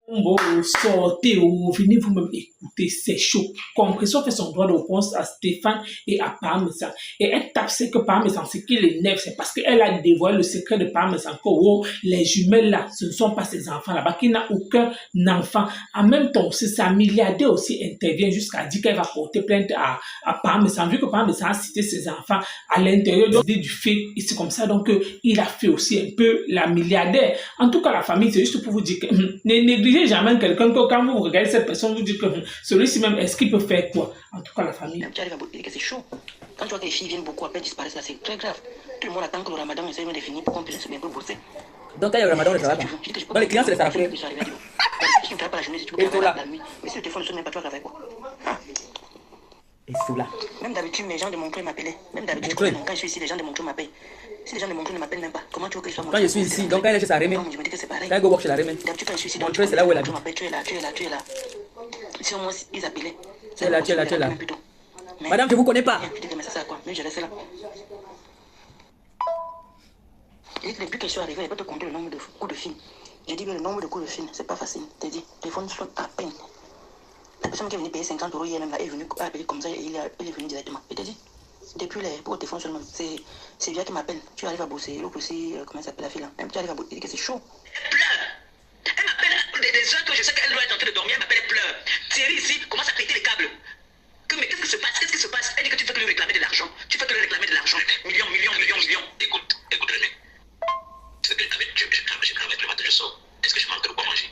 Bon, sortez ou venez vous-même écouter, c'est chaud. Compression fait son droit de réponse à Stéphane et à Parmesan. Et elle tape ce que Parmesan, ce qui l'énerve, c'est parce qu'elle a dévoilé le secret de Parmesan, que oh, les jumelles là, ce ne sont pas ses enfants là-bas, qu'il n'a aucun enfant. En même temps, c'est sa milliardaire aussi intervient jusqu'à dire qu'elle va porter plainte à Parmesan, vu que Parmesan a cité ses enfants à l'intérieur du fait, et c'est comme ça donc il a fait aussi un peu la milliardaire. En tout cas, la famille, c'est juste pour vous dire que ne négligez jamais quelqu'un que quand vous regardez cette personne, vous dites que celui-ci même, est-ce qu'il peut faire quoi? En tout cas, la famille. Tu arrives à dire que c'est chaud. Quand tu vois que les filles viennent beaucoup, après disparaissent, là, c'est très grave. Tout le monde attend que le ramadan essaie de finir pour qu'on puisse bien bosser. Donc, quand il y a le ramadan, on ne travaille pas. Donc, les clients, c'est les salariés. Si tu ne travailles pas la journée, si tu veux travailler la nuit. Mais si le téléphone ne sonne même pas, tu vas travailler quoi? Et sous là. Même d'habitude, mes gens de Montreux m'appelaient. Même d'habitude, quand je suis ici, les gens de Montreux m'appellent. Si les gens de Montreux ne m'appellent même pas, comment tu veux que je sois Quand je suis ici, donc quand il est chez sa Rémé, je me dis que c'est pareil. quand il go work chez la Rémé, D'habitude, quand je suis ici, Montreux, c'est là où elle tu habite. m'appelles, tu es là, tu es là, tu es là. Si au moins ils appelaient. Tu es là, tu es là, tu es là. Madame, je ne vous connais pas. Je dis, mais ça sert à quoi? Mais je reste là. Et depuis que je suis arrivé, je peux te compter le nombre de coups de fil. J'ai dit que le nombre de coups de fil, c'est pas facile. T'as dit, le téléphone sonne à peine. La personne qui est venue payer 50 € hier même là est venue appeler comme ça, il est venu directement. Et t'as dit, depuis pour le téléphone seulement, c'est Via qui m'appelle. Tu arrives à bosser, l'autre aussi, comment ça s'appelle la fille là? Même tu arrives à bosser, il dit que c'est chaud. Elle pleure. Elle m'appelle des heures que je sais qu'elle doit être en train de dormir, elle m'appelle, elle pleure. Thierry ici commence à péter les câbles. Mais qu'est-ce qui se passe? Qu'est-ce qui se passe? Elle dit que tu fais que lui réclamer de l'argent. Tu fais que lui réclamer de l'argent. Millions, millions, millions, millions. Écoute, René. Tu sais que je travaille le matin, je sors. Est-ce que je manque de quoi manger?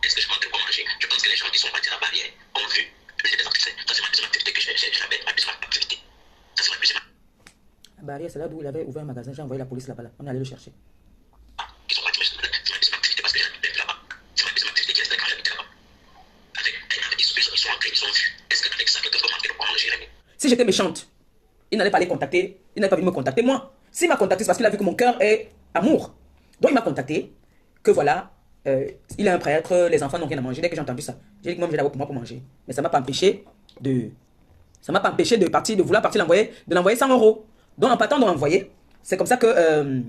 Est-ce que je manque de quoi manger? Je pense que les gens qui sont partis à la barrière ont vu. C'est des activités. Ça, c'est ma deuxième activité que j'avais, ma deuxième activité. Ça, c'est ma deuxième activité. La barrière, c'est là où il avait ouvert un magasin. J'ai envoyé la police là-bas. Là. On est allé le chercher. Ils sont partis, c'est ma deuxième activité parce que j'habite là-bas. C'est ma deuxième activité qui restait quand j'habitais là-bas. Ils sont entrés, ils ont vu. Est-ce qu'avec ça, quelqu'un peut manquer de quoi manger, Rémi? Si j'étais méchante, il n'allait pas les contacter. Il n'allait pas venir me contacter, moi. S'il m'a contacté, c'est parce qu'il a vu que mon cœur est amour. Donc il m'a contacté, que voilà, il est un prêtre, les enfants n'ont rien à manger. Dès que j'ai entendu ça, j'ai dit que moi, j'ai d'abord pour moi pour manger. Mais ça ne m'a pas empêché de... Ça m'a pas empêché de partir, de vouloir partir l'envoyer, de l'envoyer 100 €. Donc en partant de l'envoyer, c'est comme ça que...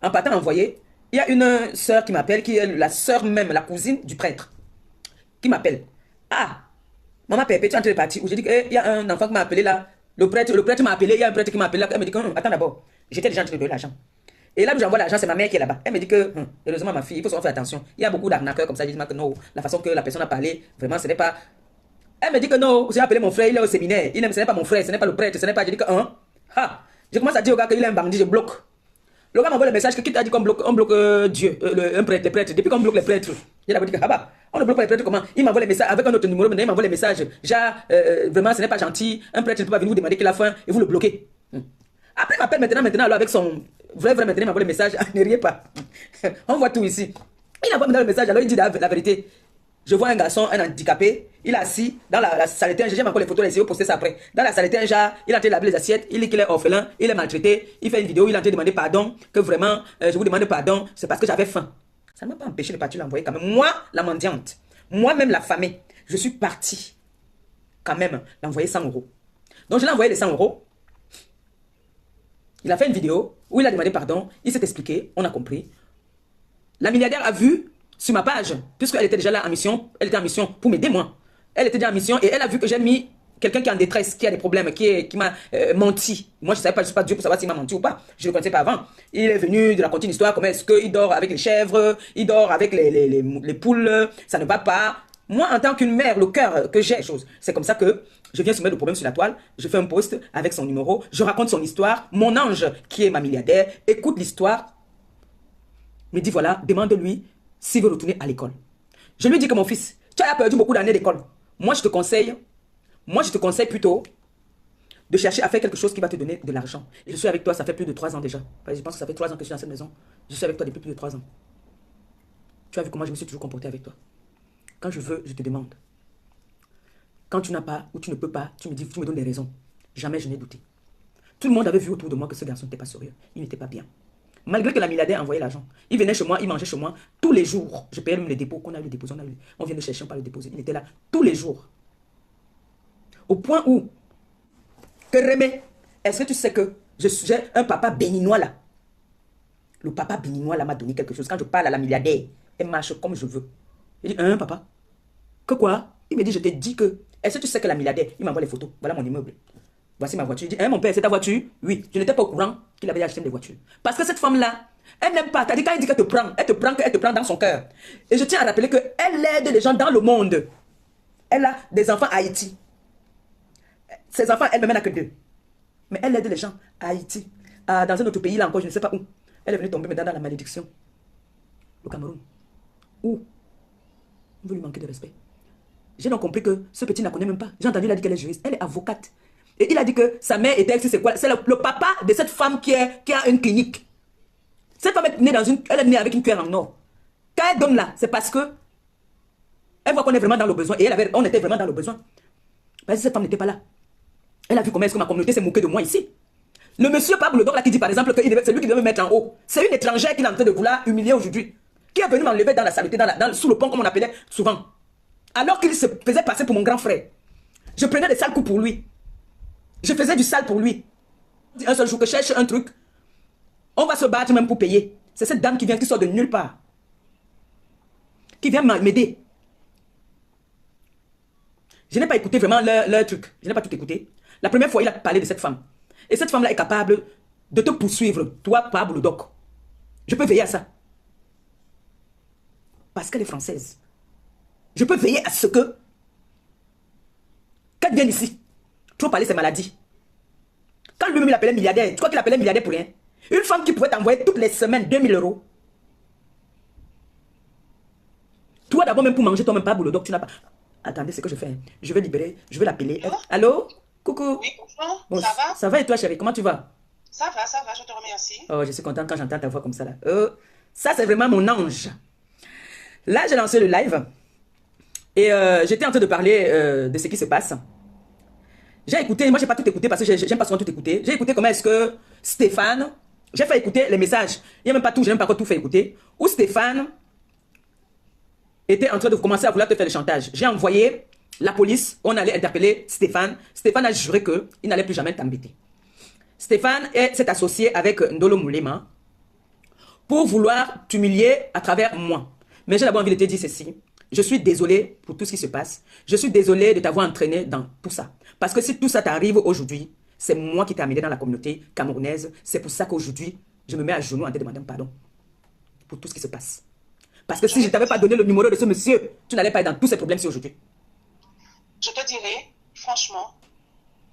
en partant d'envoyer, il y a une sœur qui m'appelle, qui est la sœur même, la cousine du prêtre, qui m'appelle. Ah, maman Pépé, tu es en train de partir. J'ai dit qu'il y a un enfant qui m'a appelé là. Le prêtre m'a appelé, il y a un prêtre qui m'a appelé là. Elle me dit que, attends d'abord, j'étais déjà en train de donner l'argent. Et là où j'envoie l'argent, c'est ma mère qui est là-bas. Elle me dit que, heureusement ma fille, il faut faire attention. Il y a beaucoup d'arnaqueurs comme ça, ils disent que non, la façon que la personne a parlé, vraiment, ce n'est pas... Elle me dit que non, j'ai appelé mon frère, il est au séminaire. Ce n'est pas mon frère, ce n'est pas le prêtre, ce n'est pas... Je dis que, je commence à dire au gars qu'il est un bandit, je bloque. Le gars m'envoie le message que qui t'a dit qu'on bloque, on bloque Dieu, un prêtre, les prêtres. Depuis qu'on bloque les prêtres, j'ai d'abord dit que, ah bah, on ne bloque pas les prêtres comment? Il m'envoie les messages avec un autre numéro, maintenant il m'envoie les messages. Genre, vraiment, ce n'est pas gentil. Un prêtre ne peut pas venir vous demander qu'il a faim et vous le bloquez. Après, il m'appelle maintenant, alors avec son vrai, maintenant, il m'envoie le message. Ne riez pas. On voit tout ici. Il envoie maintenant le message, alors il dit la vérité. Je vois un garçon, un handicapé, il est assis dans la saleté, j'aime encore les photos, les poster ça après. Dans la saleté, un genre, il est en train de laver les assiettes, il dit qu'il est orphelin, il est maltraité, il fait une vidéo, il est en train de demander pardon, que vraiment, je vous demande pardon, c'est parce que j'avais faim. Ça ne m'a pas empêché de partir l'envoyer quand même. Moi, la mendiante, moi-même la famille, je suis partie quand même l'envoyer 100 €. Donc je l'ai envoyé les 100 €. Il a fait une vidéo où il a demandé pardon, il s'est expliqué, on a compris. La milliardaire a vu sur ma page, puisqu'elle était déjà là en mission, elle était en mission pour m'aider moi. Elle était déjà en mission et elle a vu que j'ai mis quelqu'un qui est en détresse, qui a des problèmes, qui m'a menti. Moi, je ne savais pas, je ne suis pas Dieu pour savoir s'il m'a menti ou pas. Je ne le connaissais pas avant. Il est venu de raconter une histoire, comment est-ce qu'il dort avec les chèvres, il dort avec les poules, ça ne va pas. Moi, en tant qu'une mère, le cœur que j'ai, c'est comme ça que je viens soumettre le problème sur la toile, je fais un post avec son numéro, je raconte son histoire, mon ange, qui est ma milliardaire, écoute l'histoire, me dit voilà, demande-lui s'il veut retourner à l'école. Je lui dis que mon fils, tu as perdu beaucoup d'années d'école. Moi, je te conseille plutôt de chercher à faire quelque chose qui va te donner de l'argent. Et je suis avec toi, ça fait plus de 3 ans déjà. Je pense que ça fait 3 ans que je suis dans cette maison. Je suis avec toi depuis plus de 3 ans. Tu as vu comment je me suis toujours comporté avec toi. Quand je veux, je te demande. Quand tu n'as pas ou tu ne peux pas, tu me dis, tu me donnes des raisons. Jamais je n'ai douté. Tout le monde avait vu autour de moi que ce garçon n'était pas sérieux. Il n'était pas bien. Malgré que la milliardaire envoyait l'argent. Il venait chez moi, il mangeait chez moi tous les jours. Je payais même les dépôts qu'on a eu déposé. On vient de chercher, on parle de déposer. Il était là tous les jours. Au point où, que Rémé, est-ce que tu sais que j'ai un papa béninois là? Le papa béninois là m'a donné quelque chose. Quand je parle à la milliardaire, elle marche comme je veux. Je dis, hein, papa? Que quoi? Il me dit, je t'ai dit que... Est-ce que tu sais que la milliardaire, il m'envoie les photos. Voilà mon immeuble. Voici ma voiture. Il dit, hein, mon père, c'est ta voiture? Oui. Je n'étais pas au courant qu'il avait acheté des voitures. Parce que cette femme-là, elle n'aime pas. T'as dit, quand elle dit qu'elle te prend, elle te prend dans son cœur. Et je tiens à rappeler qu'elle aide les gens dans le monde. Elle a des enfants à Haïti. Ses enfants, elle ne m'en a que 2. Mais elle aide les gens à Haïti. Dans un autre pays, là encore, je ne sais pas où. Elle est venue tomber maintenant dans la malédiction. Le Cameroun. Où on veut lui manquer de respect. J'ai donc compris que ce petit ne la connaît même pas. J'ai entendu, il a dit qu'elle est juriste. Elle est avocate. Et il a dit que sa mère était, c'est quoi? C'est le papa de cette femme qui a une clinique. Cette femme est née elle est née avec une cuillère en or. Quand elle donne là, c'est parce que elle voit qu'on est vraiment dans le besoin. Et on était vraiment dans le besoin. Parce que cette femme n'était pas là. Elle a vu comment est-ce que ma communauté s'est moquée de moi ici. Le monsieur Pablo Doc là qui dit par exemple que c'est lui qui devait me mettre en haut. C'est une étrangère qui est en train de vouloir humilier aujourd'hui. Qui est venue m'enlever dans la saleté, sous le pont comme on appelait souvent. Alors qu'il se faisait passer pour mon grand frère. Je prenais des sales coups pour lui. Je faisais du sale pour lui. Un seul jour que je cherche un truc, on va se battre même pour payer. C'est cette dame qui vient, qui sort de nulle part. Qui vient m'aider. Je n'ai pas écouté vraiment leur truc. Je n'ai pas tout écouté. La première fois, il a parlé de cette femme. Et cette femme-là est capable de te poursuivre, toi, Pablo Doc. Je peux veiller à ça. Parce qu'elle est française. Je peux veiller à ce que... Qu'elle vienne ici. Trop parler, c'est maladie. Quand lui-même il appelait milliardaire, tu crois qu'il appelait milliardaire pour rien? Une femme qui pouvait t'envoyer toutes les semaines 2000 €. Toi d'abord, même pour manger, toi-même pas boulot, donc tu n'as pas... Attendez, c'est ce que je fais. Je vais libérer, je vais l'appeler. Allô? Coucou. Oui, bonjour. Bon, Ça va? Ça va et toi, chérie? Comment tu vas? Ça va, je te remercie. Oh, je suis contente quand j'entends ta voix comme ça là. Ça, c'est vraiment mon ange. Là, j'ai lancé le live. Et j'étais en train de parler de ce qui se passe. J'ai écouté, moi j'ai pas tout écouté parce que j'aime pas souvent tout écouter. J'ai écouté comment est-ce que Stéphane, j'ai fait écouter les messages. Il n'y a même pas tout, j'ai même pas encore tout fait écouter. Où Stéphane était en train de commencer à vouloir te faire le chantage. J'ai envoyé la police, on allait interpeller Stéphane. Stéphane a juré qu'il n'allait plus jamais t'embêter. Stéphane s'est associé avec Ndolo Moulema pour vouloir t'humilier à travers moi. Mais j'ai d'abord envie de te dire ceci. Je suis désolé pour tout ce qui se passe. Je suis désolé de t'avoir entraîné dans tout ça. Parce que si tout ça t'arrive aujourd'hui, c'est moi qui t'ai amené dans la communauté camerounaise. C'est pour ça qu'aujourd'hui, je me mets à genoux en te demandant pardon pour tout ce qui se passe. Parce que si je ne t'avais pas donné le numéro de ce monsieur, tu n'allais pas être dans tous ces problèmes-ci aujourd'hui. Je te dirais, franchement,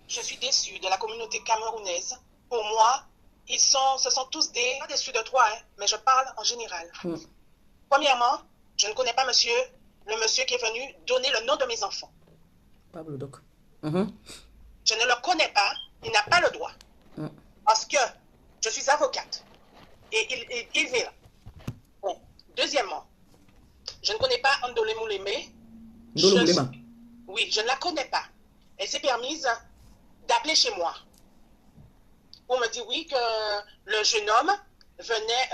je suis déçue de la communauté camerounaise. Pour moi, ce sont tous des... Pas déçus de toi, hein, mais je parle en général. Premièrement, je ne connais pas le monsieur qui est venu donner le nom de mes enfants. Pablo Doc. Je ne le connais pas, il n'a pas le droit. Parce que je suis avocate. Et il vit là. Bon. Deuxièmement, je ne connais pas Ndolo Moulema. Oui, je ne la connais pas. Elle s'est permise d'appeler chez moi. On me dit oui que le jeune homme venait,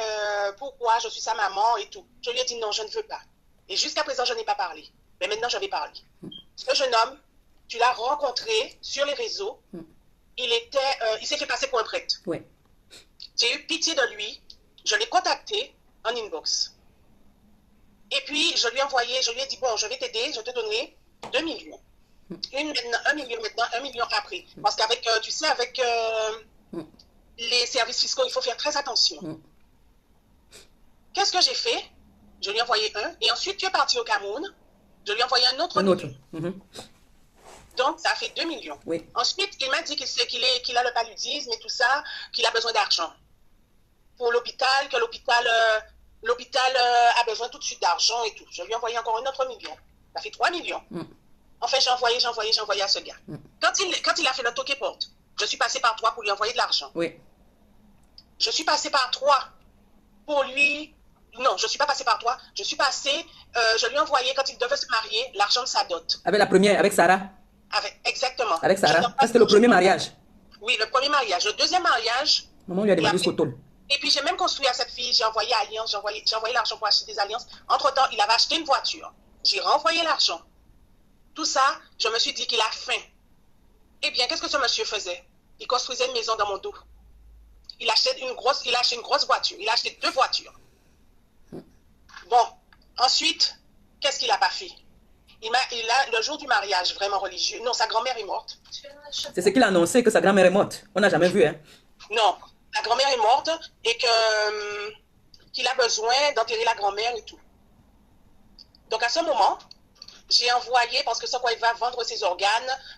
pourquoi je suis sa maman et tout. Je lui ai dit non, je ne veux pas. Et jusqu'à présent, je n'ai pas parlé. Mais maintenant, je vais parler. Ce jeune homme, tu l'as rencontré sur les réseaux. Il s'est fait passer pour un prêtre. Ouais. J'ai eu pitié de lui. Je l'ai contacté en inbox. Et puis, je lui ai dit, bon, je vais t'aider, je te donnerai 2 millions. 1 million maintenant, 1 million après. Parce qu'avec, tu sais, avec les services fiscaux, il faut faire très attention. Qu'est-ce que j'ai fait? Je lui ai envoyé un. Et ensuite, tu es parti au Cameroun. Je lui ai envoyé un autre. Donc, ça a fait 2 millions. Oui. Ensuite, il m'a dit qu'il a le paludisme et tout ça, qu'il a besoin d'argent pour l'hôpital, que l'hôpital a besoin tout de suite d'argent et tout. Je lui ai envoyé encore un autre million. Ça fait 3 millions. Enfin, j'ai envoyé à ce gars. Quand il a fait le toqué porte, je suis passé par 3 pour lui envoyer de l'argent. Oui. Je suis passé par 3 pour lui... Non, je ne suis pas passé par 3. Je suis passé... je lui ai envoyé, quand il devait se marier, l'argent de sa dot. Avec la première, avec Sarah? Exactement. Avec Sarah? C'était le premier mariage? Oui, le premier mariage. Le deuxième mariage... Maman lui a demandé jusqu'au tôle. Et puis, j'ai même construit à cette fille, j'ai envoyé Alliance, j'ai envoyé l'argent pour acheter des alliances. Entre-temps, il avait acheté une voiture. J'ai renvoyé l'argent. Tout ça, je me suis dit qu'il a faim. Eh bien, qu'est-ce que ce monsieur faisait? Il construisait une maison dans mon dos. Il a acheté une grosse voiture. Il a acheté 2 voitures. Bon, Ensuite, qu'est-ce qu'il n'a pas fait? Il a, le jour du mariage, vraiment religieux. Non, sa grand-mère est morte. C'est ce qu'il a annoncé, que sa grand-mère est morte. On n'a jamais vu, hein. Non, la grand-mère est morte et qu'il a besoin d'enterrer la grand-mère et tout. Donc à ce moment, j'ai envoyé, parce que ça, quoi, il va vendre ses organes,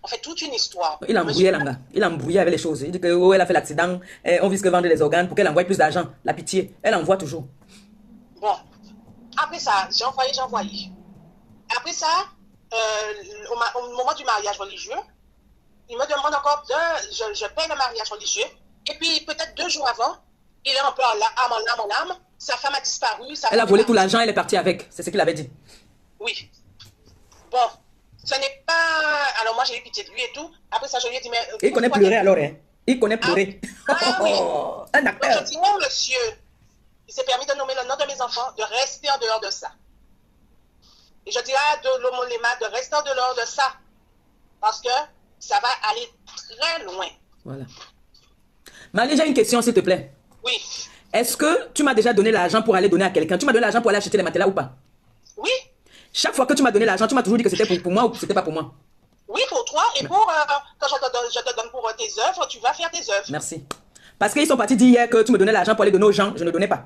en fait, toute une histoire. Il a embrouillé, là. Il a embrouillé avec les choses. Il dit que, oh, elle a fait l'accident, on risque de vendre les organes pour qu'elle envoie plus d'argent. La pitié, elle envoie toujours. Bon, après ça, j'ai envoyé. Après ça, au moment du mariage religieux, il me demande encore je paie le mariage religieux. Et puis, peut-être 2 jours avant, il est un peu en âme. Sa femme a disparu. Elle a volé tout l'argent, elle est partie avec. C'est ce qu'il avait dit. Oui. Bon, ce n'est pas... Alors, moi, j'ai eu pitié de lui et tout. Après ça, je lui ai dit, mais... Il connaît pleurer alors, hein. Il connaît pleurer. Ah oui. Un acteur. Donc, je dis, oh, monsieur, il s'est permis de nommer le nom de mes enfants, de rester en dehors de ça. Et je dis à Lomolema de rester en dehors de ça. Parce que ça va aller très loin. Voilà. Marie, j'ai une question, s'il te plaît. Oui. Est-ce que tu m'as déjà donné l'argent pour aller donner à quelqu'un? Tu m'as donné l'argent pour aller acheter les matelas ou pas? Oui. Chaque fois que tu m'as donné l'argent, tu m'as toujours dit que c'était pour moi ou que c'était pas pour moi? Oui, pour toi. Et pour quand je te donne pour tes œuvres, tu vas faire tes œuvres. Merci. Parce qu'ils sont partis dire hier que tu me donnais l'argent pour aller donner aux gens. Je ne donnais pas.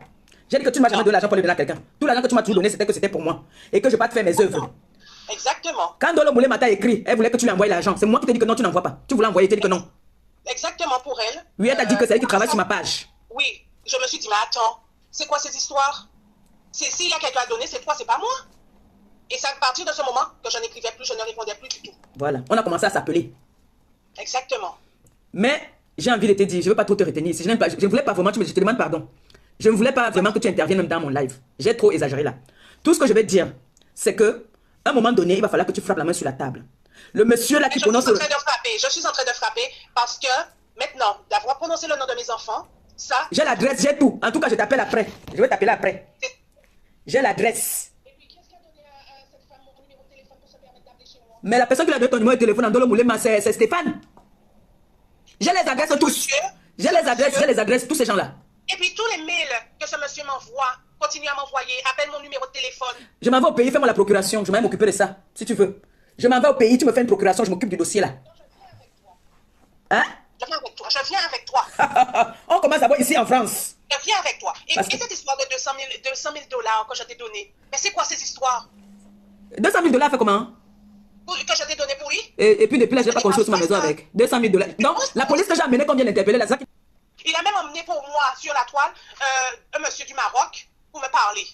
J'ai dit que tu ne m'as jamais donné l'argent pour aller donner à quelqu'un. Tout l'argent que tu m'as toujours donné, c'était que c'était pour moi. Et que je parte faire mes œuvres. Exactement. Quand Dolo Moulé m'a écrit, elle voulait que tu lui envoies l'argent. C'est moi qui t'ai dit que non, tu n'envoies pas. Tu voulais envoyer, tu t'ai dit que non. Exactement pour elle. Oui, elle t'a dit que c'est elle qui travaille sur ma page. Oui. Je me suis dit, mais attends, c'est quoi cette histoire? S'il y a quelqu'un à donner, c'est toi, c'est pas moi. Et c'est à partir de ce moment que je n'écrivais plus, je ne répondais plus du tout. Voilà, on a commencé à s'appeler. Exactement. Mais j'ai envie de te dire, je ne veux pas trop te retenir. Si je ne voulais pas vraiment, je te demande pardon. Je ne voulais pas vraiment que tu interviennes même dans mon live. J'ai trop exagéré là. Tout ce que je vais te dire, c'est que à un moment donné, il va falloir que tu frappes la main sur la table. Le monsieur là qui prononce... Je suis en train de frapper parce que maintenant, d'avoir prononcé le nom de mes enfants, ça... J'ai l'adresse, j'ai tout. En tout cas, je t'appelle après. Je vais t'appeler après. J'ai l'adresse. Et puis, qu'est-ce qui a donné à cette femme mon numéro de téléphone pour se permettre d'appeler chez moi? Mais la personne qui a donné ton numéro de téléphone en Dolo Moulema, c'est Stéphane. J'ai les adresses tous. J'ai les adresses, tous ces gens-là. Et puis, tous les mails que ce monsieur m'envoie, continue à m'envoyer, appelle mon numéro de téléphone. Je m'en vais au pays, fais-moi la procuration. Je vais m'occuper de ça, si tu veux. Je m'en vais au pays, tu me fais une procuration, je m'occupe du dossier là. Hein? Je viens avec toi. On commence d'abord ici en France. Je viens avec toi. Et cette histoire de 200 000 dollars que je t'ai donné, mais c'est quoi cette histoire? 200 000 dollars fait comment? Que je t'ai donné pour lui? Et puis depuis là, je n'ai pas construit sur ma maison avec. 200 000 dollars. Donc, la police que j'ai amenée, qu'on vient d'interpeller, là, il a même emmené pour moi sur la toile un monsieur du Maroc pour me parler.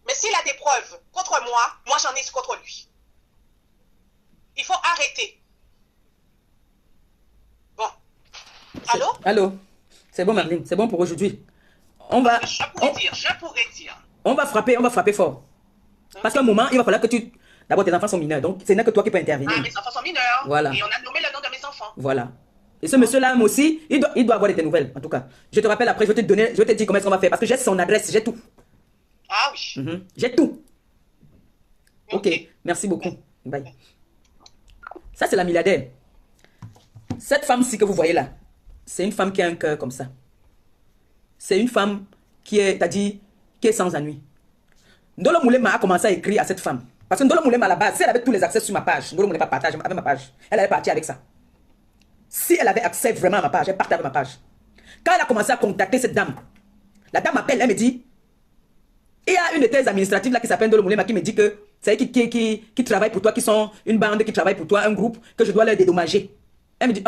Mais s'il a des preuves contre moi j'en ai contre lui. Il faut arrêter. Bon. Allô? Allô? C'est bon, Marlene, c'est bon pour aujourd'hui. On va... Je pourrais dire. On va frapper fort. Parce qu'à un moment, il va falloir que tu... D'abord, tes enfants sont mineurs, donc c'est que toi qui peux intervenir. Ah, mes enfants sont mineurs. Voilà. Et on a nommé le nom de mes enfants. Voilà. Et ce monsieur-là, moi aussi, il doit avoir de tes nouvelles, en tout cas. Je te rappelle après, je vais te dire comment est-ce qu'on va faire, parce que j'ai son adresse, j'ai tout. Ah oui. J'ai tout. Ok, merci beaucoup. Bye. Ça, c'est la milliardaire. Cette femme-ci que vous voyez là, c'est une femme qui a un cœur comme ça. C'est une femme qui est, qui est sans ennui. Ndolo Moulema a commencé à écrire à cette femme. Parce que Ndolo Moulema, à la base, si elle avait tous les accès sur ma page, Ndolo Moulema partage avec ma page, elle allait partir avec ça. Si elle avait accès vraiment à ma page, elle partait avec ma page. Quand elle a commencé à contacter cette dame, la dame m'appelle, elle me dit, il y a une de tes administratives là qui s'appelle Ndolo Moulema qui me dit que c'est elle qui travaille pour toi, qui sont une bande qui travaille pour toi, un groupe, que je dois leur dédommager. Elle me dit,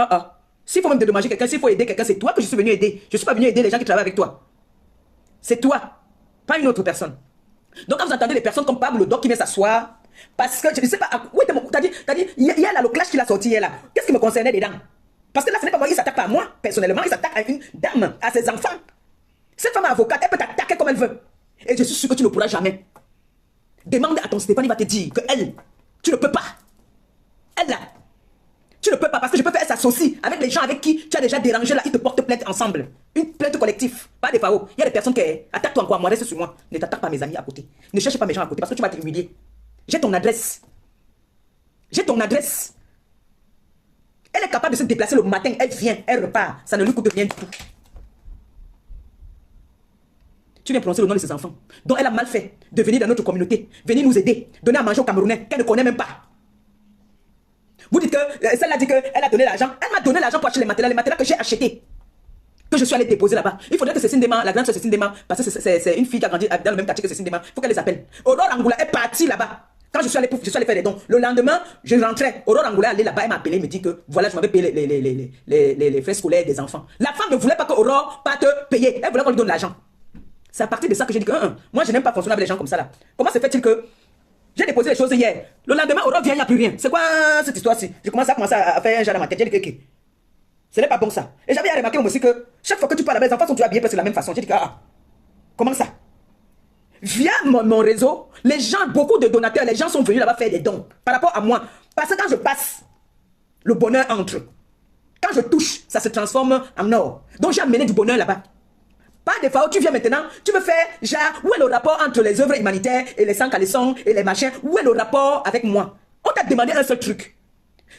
s'il faut même dédommager quelqu'un, s'il faut aider quelqu'un, c'est toi que je suis venu aider. Je ne suis pas venu aider les gens qui travaillent avec toi. C'est toi, pas une autre personne. Donc quand vous entendez les personnes comme Pablo Doc qui vient s'asseoir, parce que je ne sais pas, où était mon... T'as dit, il y a là le clash qu'il a sorti hier là. Qu'est-ce qui me concernait dedans? Parce que là, ce n'est pas moi, il ne s'attaque pas à moi, personnellement, il s'attaque à une dame, à ses enfants. Cette femme avocate, elle peut t'attaquer comme elle veut. Et je suis sûr que tu ne pourras jamais. Demande à ton Stéphane, il va te dire que elle, tu ne peux pas. Elle là, tu ne peux pas parce que je peux faire ça s'associe avec les gens avec qui tu as déjà dérangé là, ils te portent plainte ensemble. Une plainte collective, pas des FAO. Il y a des personnes qui attaquent-toi encore, moi, reste sur moi. Ne t'attaque pas mes amis à côté. Ne cherche pas mes gens à côté parce que tu vas t'humilier. J'ai ton adresse. J'ai ton adresse. Elle est capable de se déplacer le matin, elle vient, elle repart. Ça ne lui coûte rien du tout. tu viens prononcer le nom de ses enfants. Donc elle a mal fait de venir dans notre communauté, venir nous aider, donner à manger aux Camerounais qu'elle ne connaît même pas. Vous dites que celle-là dit qu'elle a donné l'argent. Elle m'a donné l'argent pour acheter les matériels que j'ai achetés, que je suis allé déposer là-bas. Il faudrait que Cécile Dema, la grande soeur Cécile Dema, parce que c'est une fille qui a grandi dans le même quartier que Cécile Dema, il faut qu'elle les appelle. Aurore Angoula est partie là-bas. Quand je suis allé faire des dons, le lendemain, je rentrais. Aurore Angoula allait là-bas, elle m'a appelé, me dit que voilà, je m'avais payé les frais scolaires des enfants. La femme ne voulait pas que Aurore parte payer. Elle voulait qu'on lui donne l'argent. C'est à partir de ça que j'ai dit que moi, je n'aime pas fonctionner avec les gens comme ça là. Comment se fait-il que j'ai déposé les choses hier? Le lendemain, Aurore vient, il n'y a plus rien. C'est quoi cette histoire-ci? J'ai commencé à faire un genre dans ma tête. J'ai dit que ce n'est pas bon ça. Et j'avais remarqué aussi que chaque fois que tu parles avec les enfants, sont tous habillés presque de la même façon. J'ai dit que comment ça? Via mon réseau, les gens, beaucoup de donateurs, les gens sont venus là-bas faire des dons par rapport à moi. Parce que quand je passe, le bonheur entre. Quand je touche, ça se transforme en or. Donc j'ai amené du bonheur là-bas. Pas des fois où tu viens maintenant, tu me fais genre, où est le rapport entre les œuvres humanitaires et les sans-caleçons et les machins? Où est le rapport avec moi? On t'a demandé un seul truc.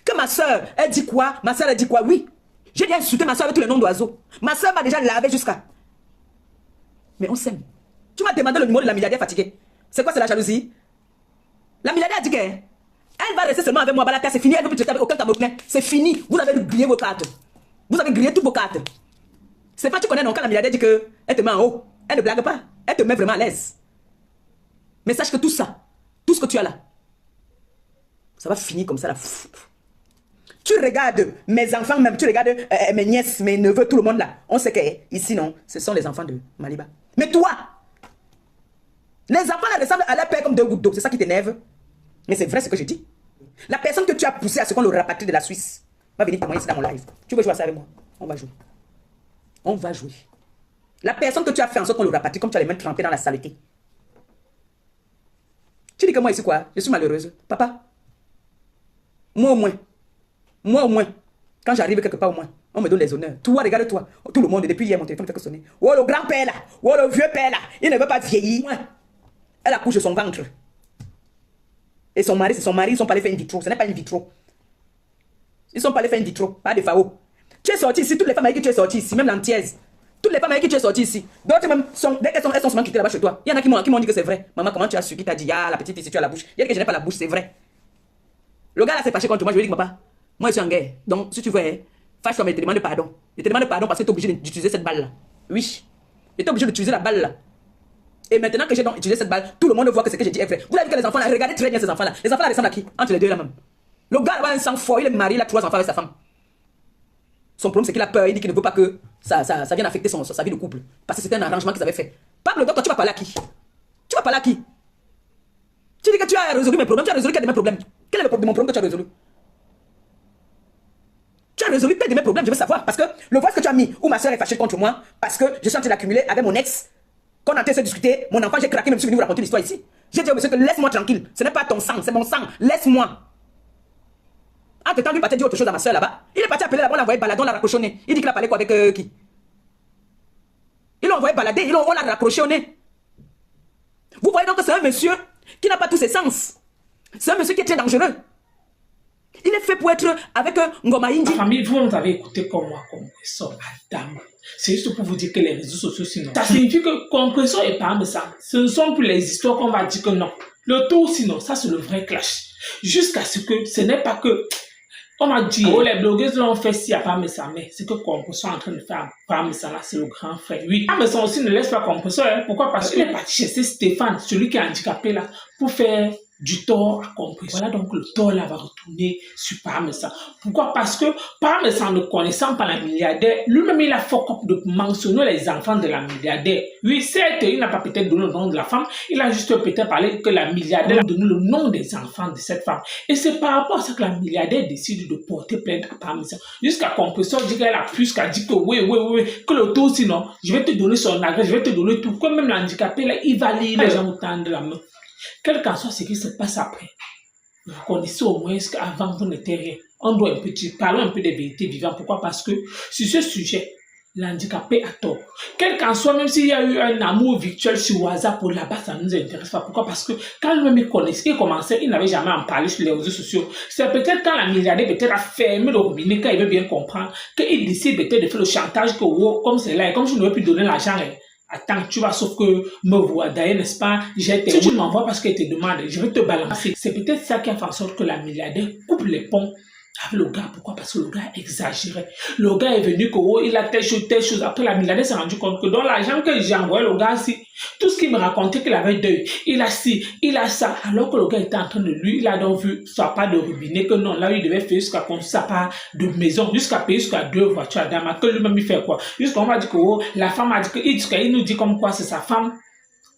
Que ma soeur, elle dit quoi? Ma soeur, elle dit quoi? Oui. J'ai déjà insulté ma soeur avec tous les noms d'oiseaux. Ma soeur m'a déjà lavé jusqu'à. Mais on s'aime. Tu m'as demandé le numéro de la milliardaire fatiguée. C'est quoi, c'est la jalousie? La milliardaire a dit qu'elle va rester seulement avec moi. Balaka, c'est fini. Elle ne veut plus traiter avec aucun Camerounais. C'est fini. Vous avez grillé vos cartes. Vous avez grillé toutes vos cartes. C'est pas tu connais non, quand la milliardaire dit qu'elle te met en haut. Elle ne blague pas. Elle te met vraiment à l'aise. Mais sache que tout ça, tout ce que tu as là, ça va finir comme ça là. Tu regardes mes enfants même, tu regardes mes nièces, mes neveux, tout le monde là. On sait que ici non, ce sont les enfants de Maliba. Mais toi, les enfants là ressemblent à leur père comme deux gouttes d'eau. C'est ça qui t'énerve. Mais c'est vrai ce que je dis. La personne que tu as poussée à ce qu'on le rapatrie de la Suisse va venir témoigner ici dans mon live. Tu veux jouer à ça avec moi? On va jouer. On va jouer. La personne que tu as fait en sorte qu'on le rapatrie, comme tu as les mains trempées dans la saleté. Tu dis que moi ici quoi? Je suis malheureuse. Papa, moi au moins, quand j'arrive quelque part au moins, on me donne les honneurs. Toi, regarde-toi. Tout le monde, depuis hier, mon téléphone fait que sonner. Oh, le grand-père là. Oh, le vieux père là. Il ne veut pas vieillir. Elle accouche de son ventre. Et son mari, c'est son mari. Ils sont pas allés faire une vitro. Ce n'est pas une vitro. Ils sont pas allés faire une vitro. Pas de FAO. Tu es sorti ici. Toutes les femmes avec qui tu es sorti ici, même l'antillaise. Toutes les femmes avec qui tu es sorti ici. D'autres même, dès qu'elles sont seulement quittées là-bas chez toi. Il y en a qui m'ont dit que c'est vrai. Maman, comment tu as su? Qui t'a dit, ah, la petite ici, tu as la bouche. Il y a que je n'ai pas la bouche, c'est vrai. Le gars là s'est fâché contre moi. Je lui ai dit, papa, moi je suis en guerre. Donc, si tu veux, fâche-toi, mais je te demande pardon. Je te demande pardon parce que tu es obligé d'utiliser cette balle là. Oui. Tu es obligé d'utiliser la balle là. Et maintenant que j'ai donc utilisé cette balle, tout le monde voit que ce que j'ai dit est vrai. Vous l'avez vu que les enfants là, regardez très bien ces enfants là. Les enfants là ressemblent à qui? Entre les deux là même. Le gars là a un sang fort, il est marié, il a 3 enfants avec sa femme. Son problème c'est qu'il a peur, il dit qu'il ne veut pas que ça vienne affecter sa vie de couple. Parce que c'était un arrangement qu'ils avaient fait. Pablo, toi tu vas parler à qui? Tu vas parler à qui? Tu dis que tu as résolu mes problèmes, tu as résolu quel de mes problèmes? Quel est le problème de mon problème que tu as résolu? Tu as résolu quel de mes problèmes, je veux savoir. Parce que le voice que tu as mis, où ma soeur est fâchée contre moi, parce que je suis en train d'accumuler avec mon ex, qu'on a en train de se discuter, mon enfant, j'ai craqué, même si je suis venu vous raconter l'histoire ici. J'ai dit au monsieur que laisse-moi tranquille, ce n'est pas ton sang, c'est mon sang, laisse-moi. Entre temps, lui partait dire autre chose à ma soeur là-bas. Il est parti appeler là-bas, on l'a envoyé balader, on l'a raccroché au nez. Il dit qu'il a parlé quoi avec qui? Ils l'ont envoyé balader, on l'a raccroché au nez. Vous voyez donc que c'est un monsieur qui n'a pas tous ses sens. C'est un monsieur qui est très dangereux. Il est fait pour être avec un Ngoma Indi. La famille, vous nous avez écouté comme moi, compresseur, madame. C'est juste pour vous dire que les réseaux sociaux, sinon. Ça signifie que compresseur et parme ça. Ce ne sont plus les histoires qu'on va dire que non. Le tout, sinon, ça c'est le vrai clash. Jusqu'à ce que ce n'est pas que. On m'a dit, oh, les blogueuses l'ont fait si à Parmesan, mais c'est que Compresseur est en train de faire Parmesan là, c'est le grand frère. Oui, Parmesan aussi ne laisse pas Compresseur. Hein. Pourquoi? Parce qu'il est parti chez Stéphane, celui qui est handicapé là, pour faire du tort à Compresseur. Voilà donc le tort là va retourner sur Parmesan. Pourquoi? Parce que Parmesan, ne connaissant pas la milliardaire, lui-même il a fuck up de mentionner les enfants de la milliardaire. Oui, certes, il n'a pas peut-être donné le nom de la femme, il a juste peut-être parlé que la milliardaire a donné le nom des enfants de cette femme. Et c'est par rapport à ça que la milliardaire décide de porter plainte à Parmesan. Jusqu'à Compresseur dit qu'elle a plus qu'à dire que oui, que le taux sinon, je vais te donner son adresse, je vais te donner tout. Comme même l'handicapé là, il va lire les gens au temps de la main. Quel qu'en soit ce qui se passe après, vous connaissez au moins qu'avant vous n'étiez rien. On doit parler un peu des vérités vivantes. Pourquoi? Parce que sur ce sujet, l'handicapé a tort. Quel qu'en soit, même s'il y a eu un amour virtuel sur WhatsApp pour là-bas, ça ne nous intéresse pas. Pourquoi? Parce que quand lui-même il connaissait, il commençait, il n'avait jamais en parlé sur les réseaux sociaux. C'est peut-être quand la milliardaire peut-être a fermé le robinet, quand il veut bien comprendre, qu'il décide peut-être de faire le chantage que, oh, comme c'est là, et comme je ne veux plus donner l'argent attends, tu vas sauf que me voir. D'ailleurs, n'est-ce pas, si tu m'envoies parce qu'elle te demande, je vais te balancer. C'est peut-être ça qui a fait en sorte que la milliardaire coupe les ponts avec le gars. Pourquoi? Parce que le gars exagérait. Le gars est venu que, oh, il a telle chose. Après, la milliardaire s'est rendu compte que dans l'argent que j'ai envoyé le gars, si, tout ce qu'il me racontait qu'il avait deuil, il a ci, il a ça, alors que le gars était en train de lui, il a donc vu sa part de robinet, que non, là, il devait faire jusqu'à sa part de maison, jusqu'à payer jusqu'à 2 voitures à Dama, que lui-même il fait quoi? Jusqu'à on va dire que, oh, la femme a dit que, il nous dit comme quoi c'est sa femme.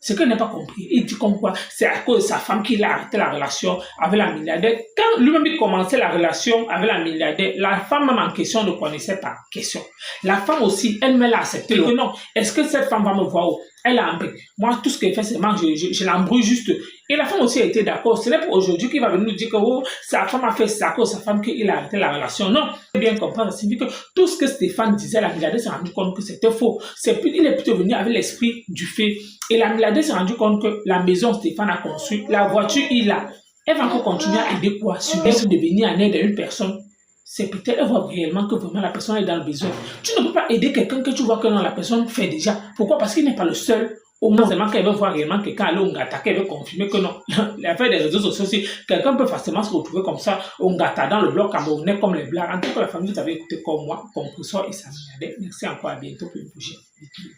Ce que n'a pas compris, il dit comme quoi c'est à cause de sa femme qu'il a arrêté la relation avec la milliardaire. Quand lui-même il commençait la relation avec la milliardaire, la femme même en question ne connaissait pas question. La femme aussi, elle-même l'a accepté. Que non, est-ce que cette femme va me voir où? Elle a embrouillé. Moi, tout ce qu'elle fait, c'est moi, je l'embrouille juste. Et la femme aussi a été d'accord. Ce n'est pas aujourd'hui qu'il va venir nous dire que oh, sa femme a fait ça, à cause de sa femme qu'il a arrêté la relation. Non, bien comprendre, ça signifie que tout ce que Stéphane disait, la milliardaire s'est rendu compte que c'était faux. Il est plutôt venu avec l'esprit du fait. Et la milliardaire s'est rendu compte que la maison Stéphane a conçue, la voiture il a. Elle va encore continuer à aider quoi? Subir de venir en aide à une personne. C'est peut-être elle voit réellement que vraiment la personne est dans le besoin. Tu ne peux pas aider quelqu'un que tu vois que non, la personne fait déjà. Pourquoi? Parce qu'il n'est pas le seul. Au moins, seulement qu'elle veut voir réellement quelqu'un aller au Ngata, qu'elle veut confirmer que non. L'affaire des réseaux sociaux aussi, quelqu'un peut facilement se retrouver comme ça au Ngata dans le bloc camerounais comme les blagues. En tout cas, la famille, vous avez écouté comme moi, Compressor et Samia. Merci encore, à bientôt pour une prochaine vidéo.